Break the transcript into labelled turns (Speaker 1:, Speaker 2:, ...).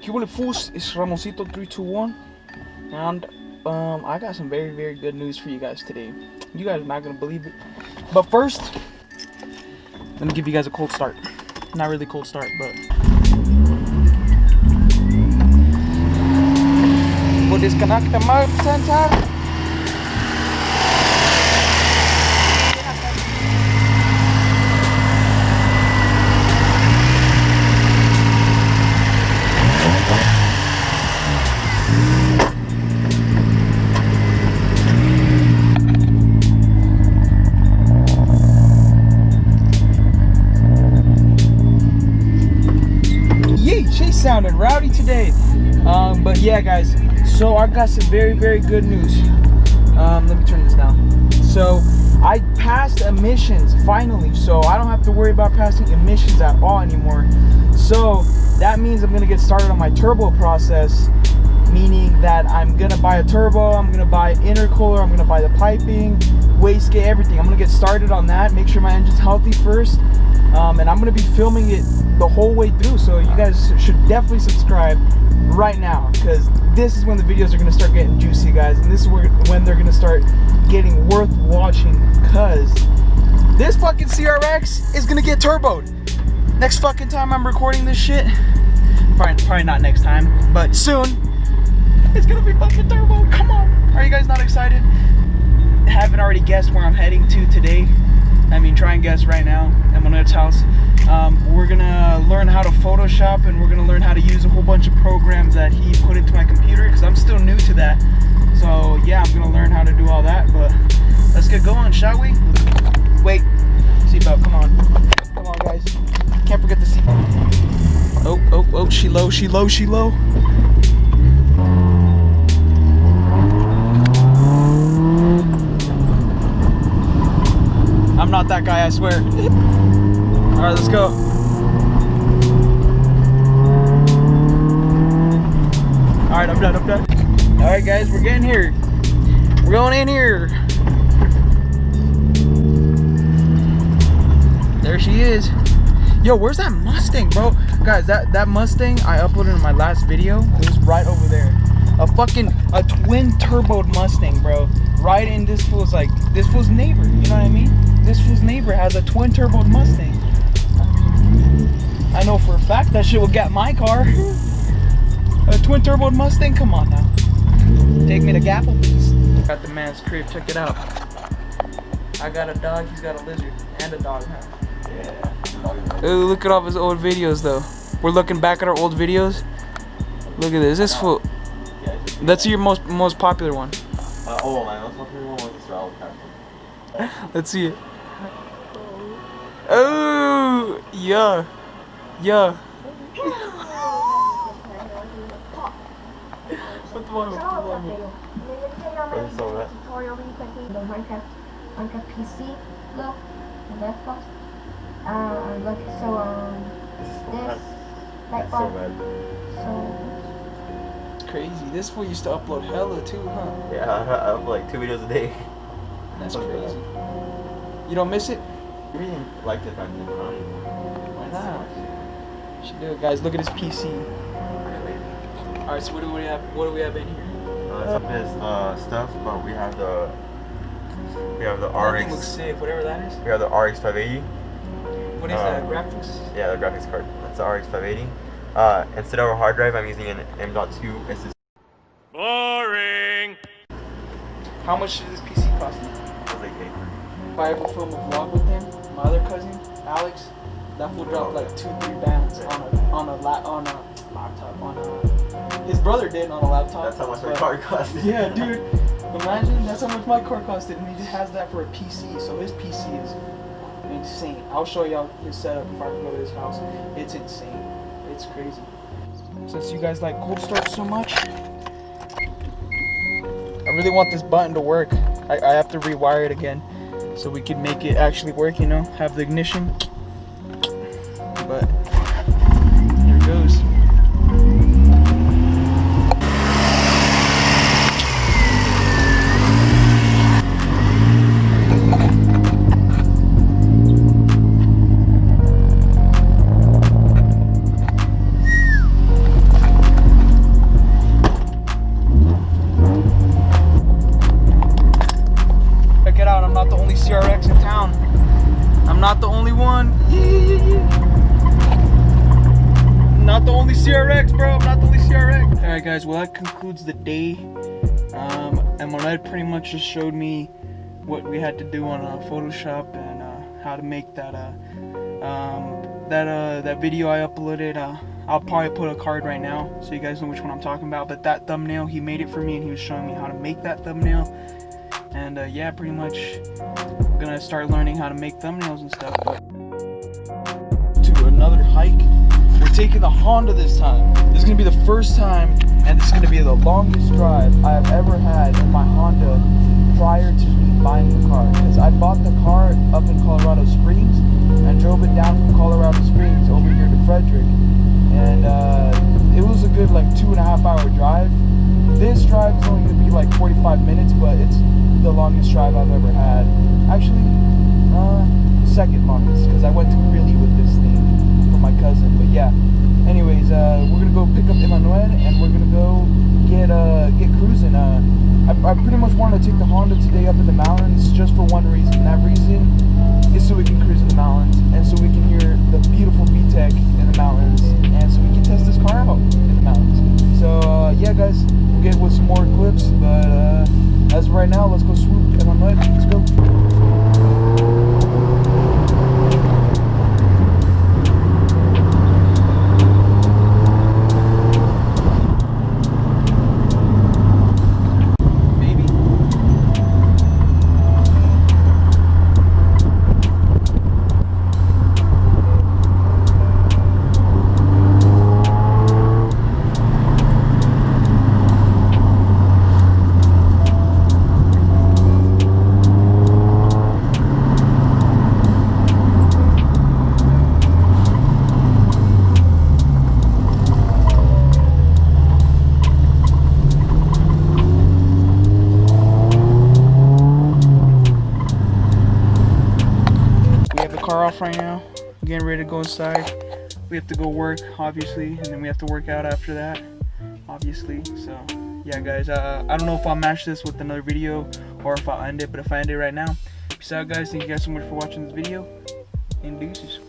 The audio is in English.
Speaker 1: Cuban Fools, it's Ramoncito 321, and I got some very, very good news for you guys today. You guys are not gonna believe it. But first, let me give you guys a cold start. Not really cold start, but we'll disconnect the mode sensor. Sounding rowdy today, but yeah guys, so I got some very, very good news. Let me turn this down. So I passed emissions finally, so I don't have to worry about passing emissions at all anymore. So that means I'm gonna get started on my turbo process, meaning that I'm gonna buy a turbo, I'm gonna buy intercooler, I'm gonna buy the piping, wastegate, everything. I'm gonna get started on that, make sure my engine's healthy first, and I'm gonna be filming it the whole way through, so you guys should definitely subscribe right now, because this is when the videos are gonna start getting juicy, guys, and this is when they're gonna start getting worth watching, because this fucking CRX is gonna get turboed next fucking time I'm recording this shit. Probably not next time, but soon it's gonna be fucking turboed. Come on, are you guys not excited? Haven't already guessed where I'm heading to today. I mean, try and guess right now. Emmanuel's house. We're gonna learn how to Photoshop, and we're gonna learn how to use a whole bunch of programs that he put into my computer, because I'm still new to that. So yeah, I'm gonna learn how to do all that, but let's get going, shall we? Wait, seatbelt, come on. Come on, guys. Can't forget the seatbelt. Oh, she low. I'm not that guy, I swear. Alright, let's go. Alright, I'm done. Alright guys, we're getting here. We're going in here. There she is. Yo, where's that Mustang, bro? Guys, that Mustang I uploaded in my last video, it was right over there. A twin turboed Mustang, bro. Right in this fool's neighbor, you know what I mean? This fool's neighbor has a twin turboed Mustang. I know for a fact that shit will get my car. A twin turboed Mustang, come on now. Take me to Gapplebee's. Got the man's crib, check it out. I got a dog, he's got a lizard, and a dog, huh? Yeah. Ooh, look at all of his old videos though. We're looking back at our old videos. Look at this fool. That's your most popular one.
Speaker 2: Oh, my most popular one was this Raul character.
Speaker 1: Let's see it. Oh, yeah. What the one?
Speaker 3: Tutorial the Minecraft PC look, the laptop. Look, so this light bulb. So
Speaker 1: it's crazy. This fool used to upload hella too, huh?
Speaker 2: Yeah, I upload like 2 videos a day.
Speaker 1: That's crazy. You don't miss it?
Speaker 2: You really liked it back then, huh?
Speaker 1: Why not? You should do it, guys. Look at his PC. Alright, so what do we have in here?
Speaker 2: Some of this stuff, but we have the
Speaker 1: That thing
Speaker 2: RX.
Speaker 1: looks sick, whatever that is.
Speaker 2: We have the RX 580.
Speaker 1: What is that? Graphics?
Speaker 2: Yeah, the graphics card. That's the RX 580. Instead of a hard drive, I'm using an M.2 SSD.
Speaker 4: Boring.
Speaker 1: How much did this PC cost me?
Speaker 2: It was like
Speaker 1: If I ever film a vlog with him, my other cousin, Alex, that fool dropped like 2-3 bands on a laptop. His brother did on a laptop.
Speaker 2: That's how much my car costed.
Speaker 1: Yeah, dude. Imagine that's how much my car costed, and he just has that for a PC. So his PC is insane. I'll show y'all his setup if I go to his house. It's insane. It's crazy. Since you guys like cold start so much, I really want this button to work. I have to rewire it again so we can make it actually work, you know, have the ignition. But here it goes. not the only CRX, bro. I'm not the only CRX. All right, guys. Well, that concludes the day. Emmanuel pretty much just showed me what we had to do on Photoshop and how to make that that video I uploaded. I'll probably put a card right now so you guys know which one I'm talking about. But that thumbnail, he made it for me and he was showing me how to make that thumbnail. And yeah, pretty much I'm gonna start learning how to make thumbnails and stuff. But to another hike. We're taking the Honda this time. This is gonna be the first time, and this is gonna be the longest drive I have ever had in my Honda prior to me buying the car. Because I bought the car up in Colorado Springs and drove it down from Colorado Springs over here to Frederick. And it was a good like 2.5 hour drive. This drive is only gonna be like 45 minutes, but it's the longest drive I've ever had. Actually, second longest, because I went to Greeley with this thing for my cousin. But yeah, anyways, we're gonna go pick up Emmanuel and we're gonna go get cruising. I pretty much wanted to take the Honda today up in the mountains just for one reason. And that reason is so we can cruise in the mountains and so we can hear the beautiful VTEC in the mountains and so we can test this car out in the mountains. So yeah, guys, we'll get with some more clips. But as of right now, let's go swoop Emmanuel. Let's go. Off right now. We're getting ready to go inside. We have to go work, obviously, and then we have to work out after that, obviously. So yeah, guys, I don't know if I'll match this with another video or if I'll end it, but if I end it right now, peace out, guys. Thank you guys so much for watching this video, and deuces.